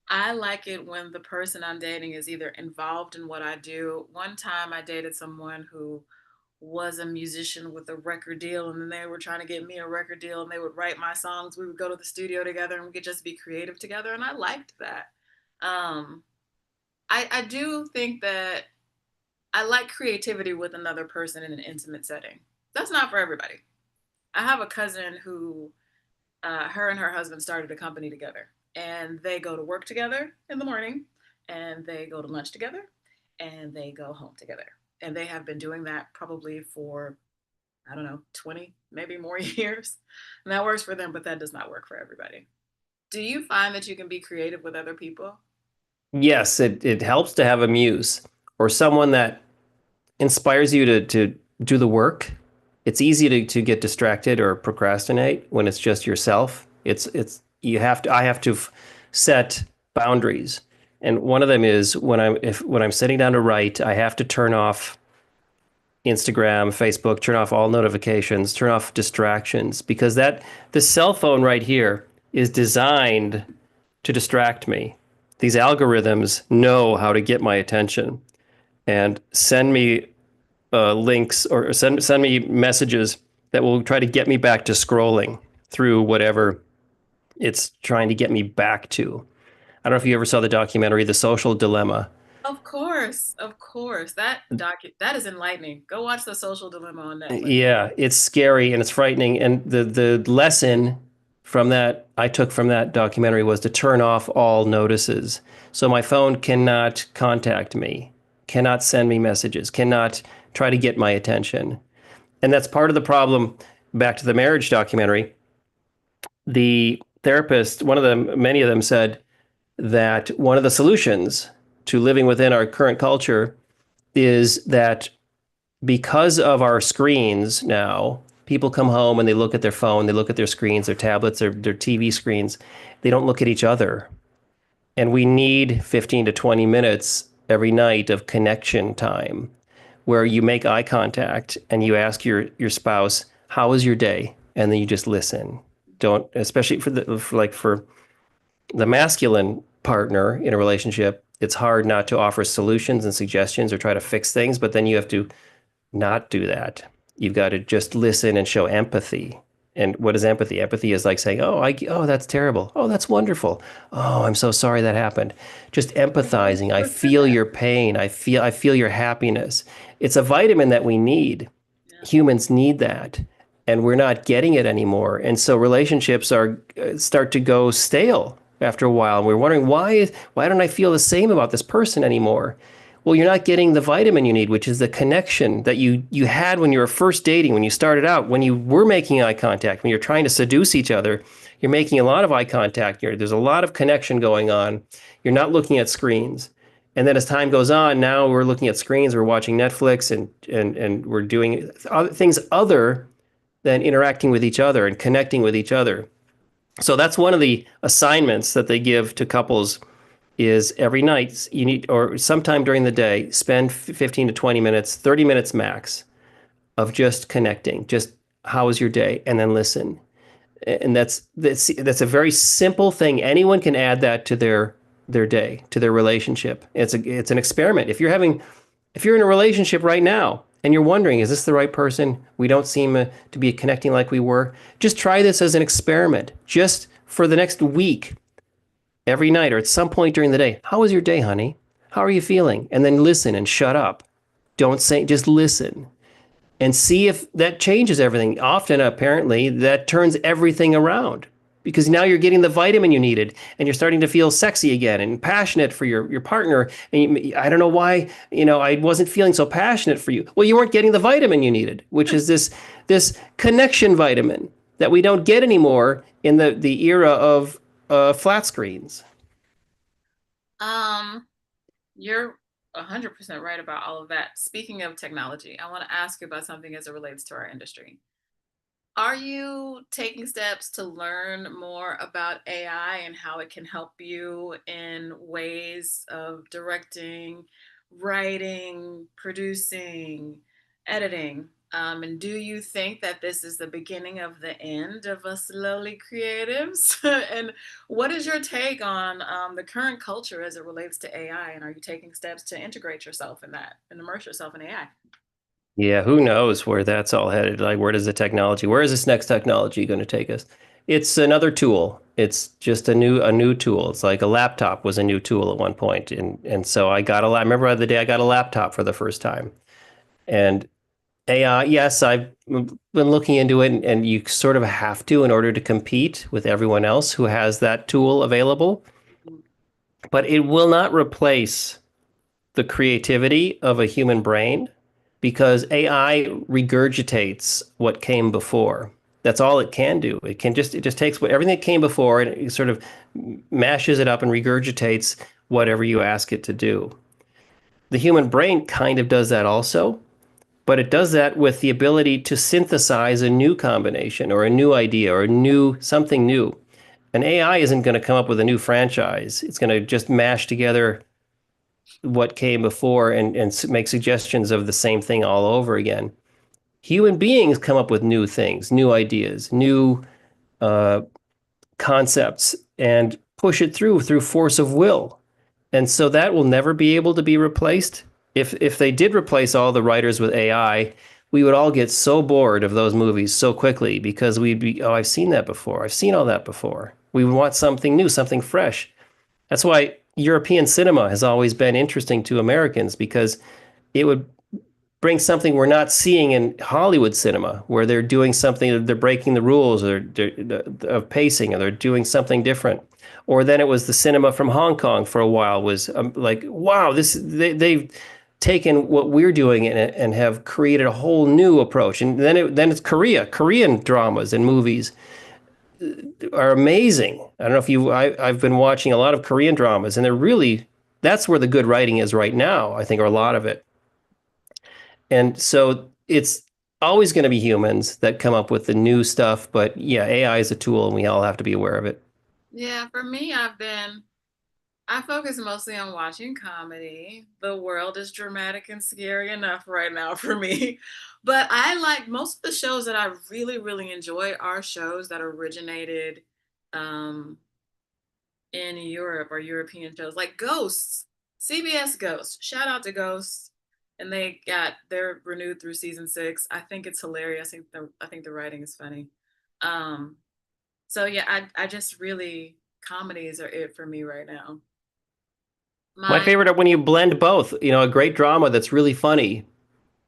I like it when the person I'm dating is either involved in what I do. One time I dated someone who was a musician with a record deal, and then they were trying to get me a record deal, and they would write my songs. We would go to the studio together and we could just be creative together. And I liked that. Um, I do think that I like creativity with another person in an intimate setting. That's not for everybody. I have a cousin who, her and her husband started a company together, and they go to work together in the morning, and they go to lunch together, and they go home together. And they have been doing that probably for, I don't know, 20, maybe more years. And that works for them, but that does not work for everybody. Do you find that you can be creative with other people? Yes, it helps to have a muse or someone that inspires you to do the work. It's easy to get distracted or procrastinate when it's just yourself. It's you have to I have to set boundaries. And one of them is when I'm sitting down to write, I have to turn off Instagram, Facebook, turn off all notifications, turn off distractions, because that the cell phone right here is designed to distract me. These algorithms know how to get my attention and send me links, or send me messages that will try to get me back to scrolling through whatever it's trying to get me back to. I don't know if you ever saw the documentary The Social Dilemma. Of course, of course. That is enlightening. Go watch The Social Dilemma on Netflix. Yeah, it's scary and it's frightening. And the lesson from that I took from that documentary was to turn off all notices. So my phone cannot contact me, cannot send me messages, cannot try to get my attention. And that's part of the problem. Back to the marriage documentary, the therapist, one of them, many of them said that one of the solutions to living within our current culture is that because of our screens now, people come home and they look at their phone, they look at their screens, their tablets, their TV screens. They don't look at each other. And we need 15 to 20 minutes every night of connection time where you make eye contact and you ask your spouse, "How was your day?" And then you just listen. Don't, especially for the masculine partner in a relationship, it's hard not to offer solutions and suggestions or try to fix things, but then you have to not do that. You've got to just listen and show empathy. And what is empathy? Empathy is like saying, "Oh, that's terrible. Oh, that's wonderful. Oh, I'm so sorry that happened." Just empathizing. I feel your pain. I feel your happiness. It's a vitamin that we need. Yeah. Humans need that, and we're not getting it anymore. And so relationships are start to go stale after a while. And we're wondering why don't I feel the same about this person anymore? Well, you're not getting the vitamin you need, which is the connection that you had when you were first dating, when you started out, when you were making eye contact, when you're trying to seduce each other. You're making a lot of eye contact. There's a lot of connection going on. You're not looking at screens. And then as time goes on, now we're looking at screens, we're watching Netflix, and we're doing things other than interacting with each other and connecting with each other. So that's one of the assignments that they give to couples is every night you need, or sometime during the day, spend 15 to 20 minutes, 30 minutes max of just connecting. Just how was your day? And then listen. And that's a very simple thing. Anyone can add that to their day, to their relationship. It's an experiment. If you're in a relationship right now and you're wondering, is this the right person? We don't seem to be connecting like we were. Just try this as an experiment. Just for the next week, every night or at some point during the day. How was your day, honey? How are you feeling? And then listen and shut up. Don't say, just listen and see if that changes everything. Often, apparently, that turns everything around because now you're getting the vitamin you needed and you're starting to feel sexy again and passionate for your partner. And I don't know why, I wasn't feeling so passionate for you. Well, you weren't getting the vitamin you needed, which is this connection vitamin that we don't get anymore in the era of flat screens. Um, you're 100% right about all of that. Speaking of technology, I want to ask you about something as it relates to our industry. Are you taking steps to learn more about AI and how it can help you in ways of directing, writing, producing, editing? And do you think that this is the beginning of the end of us lowly creatives? And what is your take on the current culture as it relates to AI? And are you taking steps to integrate yourself in that and immerse yourself in AI? Yeah, who knows where that's all headed? Like, where is this next technology going to take us? It's another tool. It's just a new tool. It's like a laptop was a new tool at one point. And so I remember the day I got a laptop for the first time. And AI, yes, I've been looking into it, and you sort of have to in order to compete with everyone else who has that tool available. But it will not replace the creativity of a human brain because AI regurgitates what came before. That's all it can do. It just takes everything that came before and it sort of mashes it up and regurgitates whatever you ask it to do. The human brain kind of does that also, but it does that with the ability to synthesize a new combination or a new idea or a new something new. An AI isn't going to come up with a new franchise. It's going to just mash together what came before and make suggestions of the same thing all over again. Human beings come up with new things, new ideas, new uh, concepts, and push it through force of will. And so that will never be able to be replaced. If they did replace all the writers with AI, we would all get so bored of those movies so quickly because we'd be, oh, I've seen that before. I've seen all that before. We would want something new, something fresh. That's why European cinema has always been interesting to Americans because it would bring something we're not seeing in Hollywood cinema, where they're doing something, they're breaking the rules of pacing, or they're doing something different. Or then it was the cinema from Hong Kong for a while was like, wow, they've taken what we're doing and have created a whole new approach. And then it's Korean dramas and movies are amazing. I don't know if I've been watching a lot of Korean dramas, and that's where the good writing is right now, I think, or a lot of it. And so it's always going to be humans that come up with the new stuff. But yeah, AI is a tool and we all have to be aware of it. Yeah, for me, I focus mostly on watching comedy. The world is dramatic and scary enough right now for me. But I like most of the shows that I really, really enjoy are shows that originated um, in Europe or European shows like Ghosts, CBS Ghosts. Shout out to Ghosts. And they're renewed through season 6. I think it's hilarious. I think the writing is funny. Um, so yeah, I just really comedies are it for me right now. My My favorite are when you blend both, a great drama that's really funny.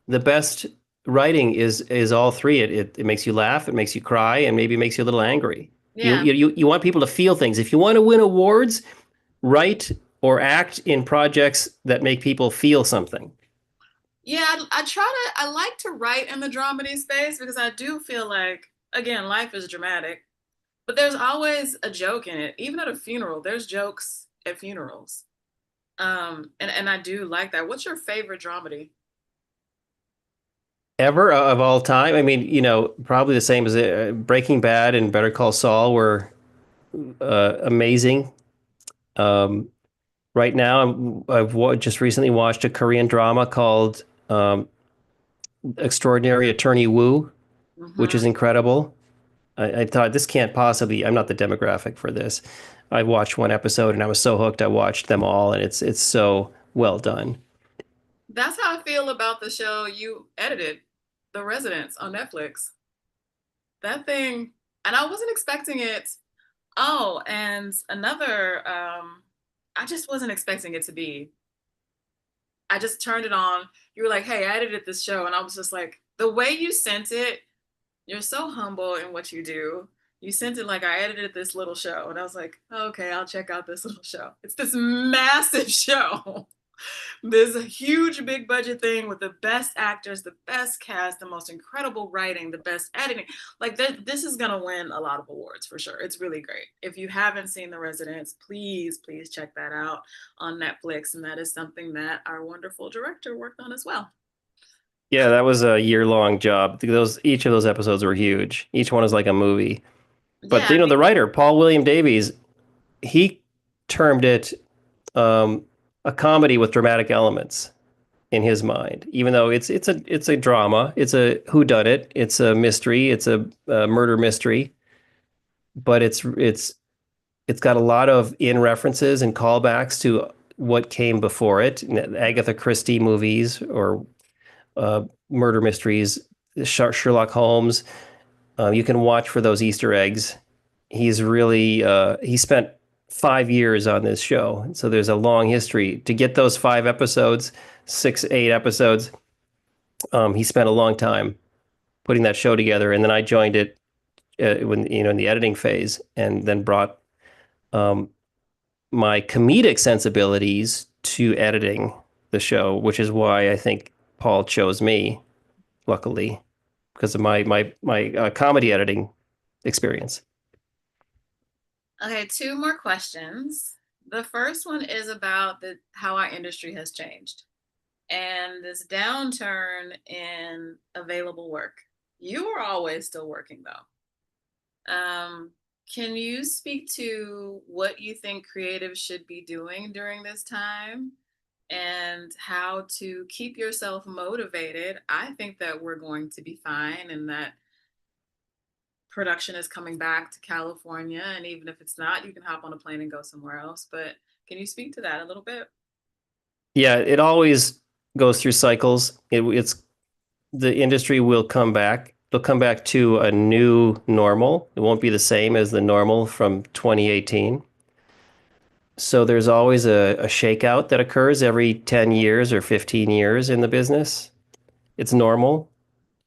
The best writing is all three. It makes you laugh, it makes you cry, and maybe makes you a little angry. Yeah. You want people to feel things. If you want to win awards, write or act in projects that make people feel something. Yeah, I like to write in the dramedy space because I do feel like, again, life is dramatic, but there's always a joke in it. Even at a funeral, there's jokes at funerals. And I do like that. What's your favorite dramedy? Ever of all time. I mean, probably the same as Breaking Bad and Better Call Saul were amazing. Um, right now, I've just recently watched a Korean drama called Extraordinary Attorney Woo, which is Hmm. incredible. I thought this can't possibly. I'm not the demographic for this. I watched one episode and I was so hooked. I watched them all, and it's so well done. That's how I feel about the show you edited, The Residents on Netflix. That thing, and I wasn't expecting it. Oh, and another, I just wasn't expecting it to be. I just turned it on. You were like, hey, I edited this show. And I was just like, the way you sent it, you're so humble in what you do. You sent it like I edited this little show. And I was like, okay, I'll check out this little show. It's this massive show. This huge big budget thing with the best actors, the best cast, the most incredible writing, the best editing. Like this is gonna win a lot of awards for sure. It's really great. If you haven't seen The Residents, please, please check that out on Netflix. And that is something that our wonderful director worked on as well. Yeah, that was a year-long job. Those each of those episodes were huge. Each one is like a movie. But Yeah, the writer, Paul William Davies, he termed it um, a comedy with dramatic elements in his mind. Even though it's a drama, it's a whodunit, it's a mystery, it's a murder mystery, but it's got a lot of in references and callbacks to what came before it, Agatha Christie movies or murder mysteries, Sherlock Holmes. You can watch for those Easter eggs. He spent 5 years on this show, so there's a long history to get those 5 episodes, 6, 8 episodes. He spent a long time putting that show together, and then I joined it when in the editing phase, and then brought um, my comedic sensibilities to editing the show, which is why I think Paul chose me, luckily, because of my comedy editing experience. okay, two more questions. The first one is about how our industry has changed and this downturn in available work. You are always still working though. Can you speak to what you think creatives should be doing during this time and how to keep yourself motivated? I think that we're going to be fine and that production is coming back to California. And even if it's not, you can hop on a plane and go somewhere else. But can you speak to that a little bit? Yeah, it always goes through cycles. It's the industry will come back. They'll come back to a new normal. It won't be the same as the normal from 2018. So there's always a shakeout that occurs every 10 years or 15 years in the business. It's normal.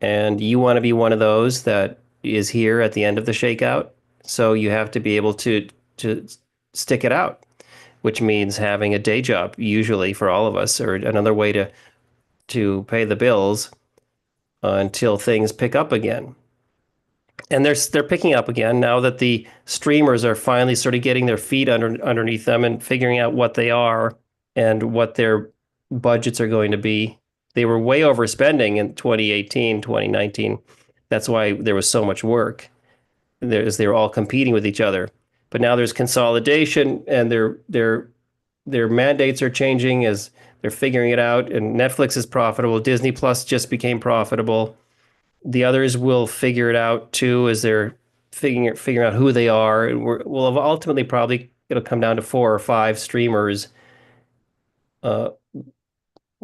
And you want to be one of those that is here at the end of the shakeout. So you have to be able to stick it out, which means having a day job, usually for all of us, or another way to pay the bills until things pick up again. And they're picking up again now that the streamers are finally sort of getting their feet underneath them and figuring out what they are and what their budgets are going to be. They were way overspending in 2018, 2019. That's why there was so much work. They were all competing with each other. But now there's consolidation, and they're their mandates are changing as they're figuring it out. And Netflix is profitable. Disney Plus just became profitable. The others will figure it out too as they're figuring out who they are. And we'll ultimately probably it'll come down to four or five streamers uh,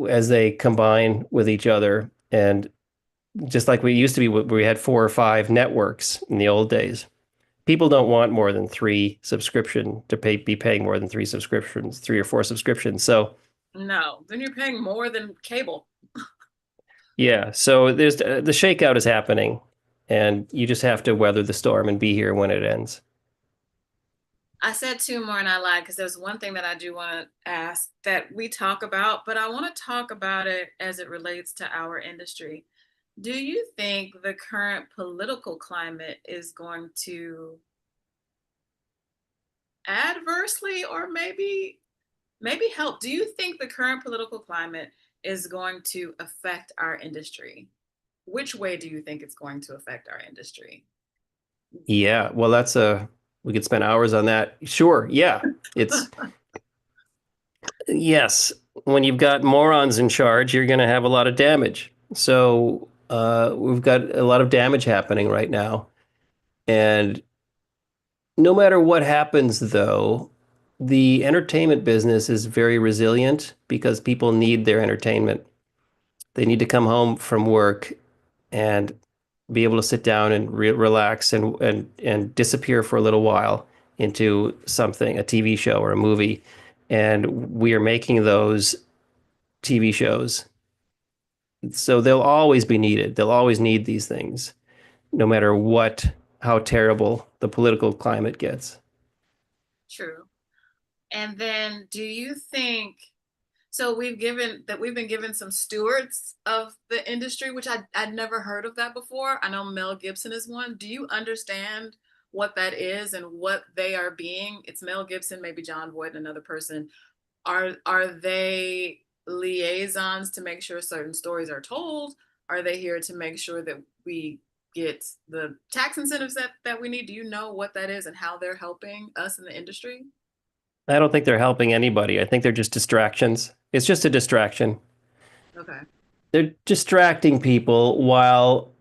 as they combine with each other. And just like we used to be, where we had four or five networks in the old days. People don't want more than three subscription to be paying more than three subscriptions, three or four subscriptions. So No, then you're paying more than cable. yeah, so there's the shakeout is happening, and you just have to weather the storm and be here when it ends. I said two more and I lied because there's one thing that I do want to ask that we talk about, but I want to talk about it as it relates to our industry. Do you think the current political climate is going to adversely or maybe help? Do you think the current political climate is going to affect our industry? Which way do you think it's going to affect our industry? Yeah, well, we could spend hours on that. Sure, yeah, it's yes. When you've got morons in charge, you're going to have a lot of damage. So we've got a lot of damage happening right now, and no matter what happens, though, the entertainment business is very resilient because people need their entertainment. They need to come home from work and be able to sit down and relax and disappear for a little while into something, a TV show or a movie. And we are making those TV shows. So they'll always be needed. They'll always need these things, no matter how terrible the political climate gets. True. And then do you think so we've been given some stewards of the industry, which I'd never heard of that before. I know Mel Gibson is one. Do you understand what that is and what they are being? It's Mel Gibson, maybe John Voight, and another person. Are they liaisons to make sure certain stories are told? Are they here to make sure that we get the tax incentives that we need? Do you know what that is and how they're helping us in the industry? I don't think they're helping anybody. I think they're just distractions. It's just a distraction. Okay. They're distracting people while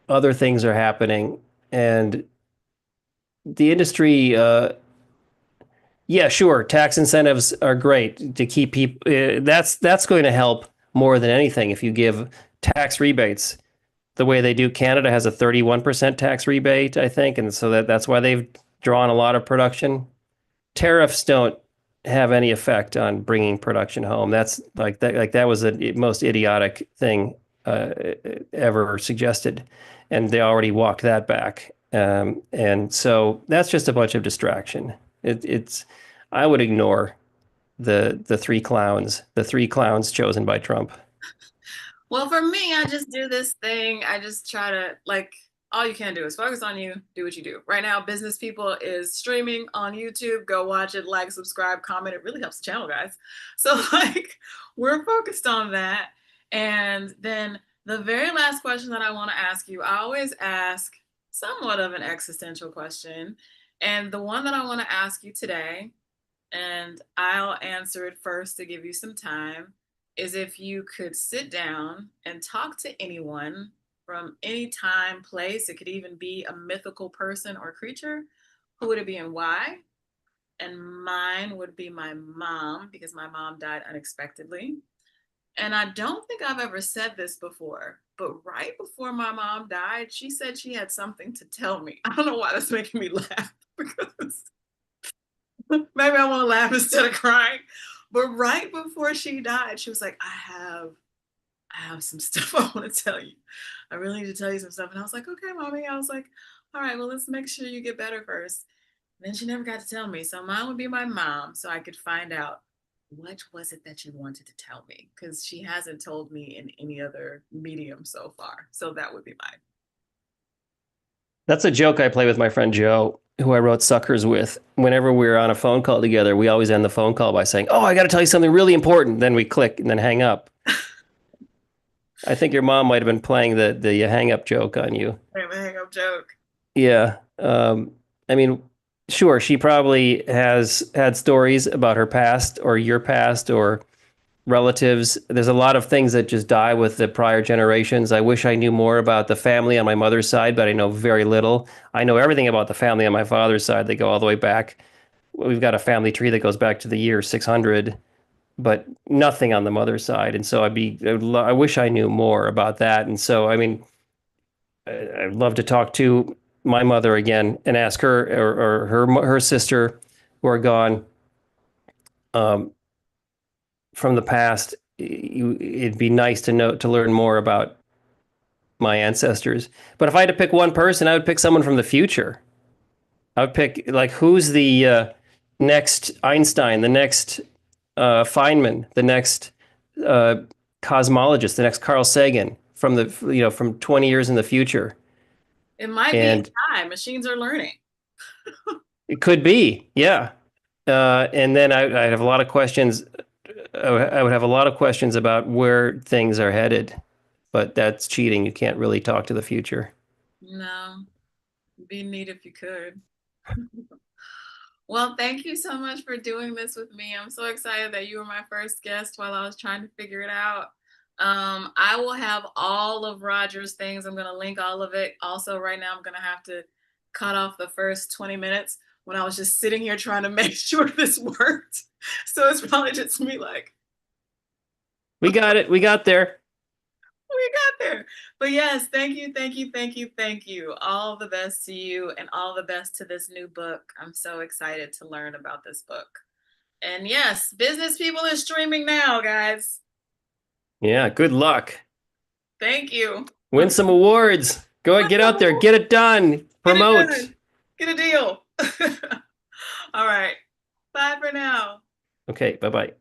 other things are happening. And the industry, yeah, sure, tax incentives are great to keep people. That's going to help more than anything if you give tax rebates the way they do. Canada has a 31% tax rebate, I think, and so that's why they've drawn a lot of production. Tariffs don't have any effect on bringing production home. That's like that was the most idiotic thing ever suggested, and they already walked that back. And so that's just a bunch of distraction. It's I would ignore the three clowns chosen by Trump. Well, for me, I just do this thing. I just try to like all you can do is focus on you, do what you do. Right now, Business People is streaming on YouTube. Go watch it, like, subscribe, comment. It really helps the channel, guys. So like we're focused on that. And then the very last question that I want to ask you, I always ask somewhat of an existential question. And the one that I want to ask you today, and I'll answer it first to give you some time, is if you could sit down and talk to anyone from any time, place, it could even be a mythical person or creature, who would it be and why? And mine would be my mom because my mom died unexpectedly. And I don't think I've ever said this before, but right before my mom died, she said she had something to tell me. I don't know why that's making me laugh because maybe I want to laugh instead of crying. But right before she died, she was like, I have some stuff I want to tell you. I really need to tell you some stuff. And I was like, okay, mommy. I was like, all right, well, let's make sure you get better first. And then she never got to tell me. So mine would be my mom so I could find out what was it that you wanted to tell me? Because she hasn't told me in any other medium so far. So that would be mine. That's a joke I play with my friend Joe, who I wrote Suckers with. Whenever we're on a phone call together, we always end the phone call by saying, "Oh, I got to tell you something really important." Then we click and then hang up. I think your mom might have been playing the hang up joke on you. Hang up joke. Yeah. I mean, Sure, she probably has had stories about her past or your past or relatives. There's a lot of things that just die with the prior generations. I wish I knew more about the family on my mother's side, but I know very little. I know everything about the family on my father's side. They go all the way back. We've got a family tree that goes back to the year 600, but nothing on the mother's side. And so I wish I knew more about that. And so, I mean, I'd love to talk to my mother again and ask her or her sister who are gone, um, from the past. It'd be nice to know, to learn more about my ancestors. But if I had to pick one person, I would pick someone from the future. I would pick, like, who's the next Einstein, the next Feynman, the next uh, cosmologist, the next Carl Sagan from from 20 years in the future. It might be And AI. Machines are learning. it could be, yeah. And then I have a lot of questions. I would have a lot of questions about where things are headed, but that's cheating. You can't really talk to the future. No, be neat if you could. Well, thank you so much for doing this with me. I'm so excited that you were my first guest while I was trying to figure it out. I will have all of Roger's things. I'm going to link all of it. Also, right now, I'm going to have to cut off the first 20 minutes when I was just sitting here trying to make sure this worked. So it's probably just me like, We got it. We got there. we got there. But yes, thank you, thank you, thank you, thank you. All the best to you and all the best to this new book. I'm so excited to learn about this book. And yes, Business People is streaming now, guys. Yeah. Good luck. Thank you. Win some awards. Go ahead, get out there, get it done, Get it promote. done. Get a deal. All right. Bye for now. Okay. Bye bye.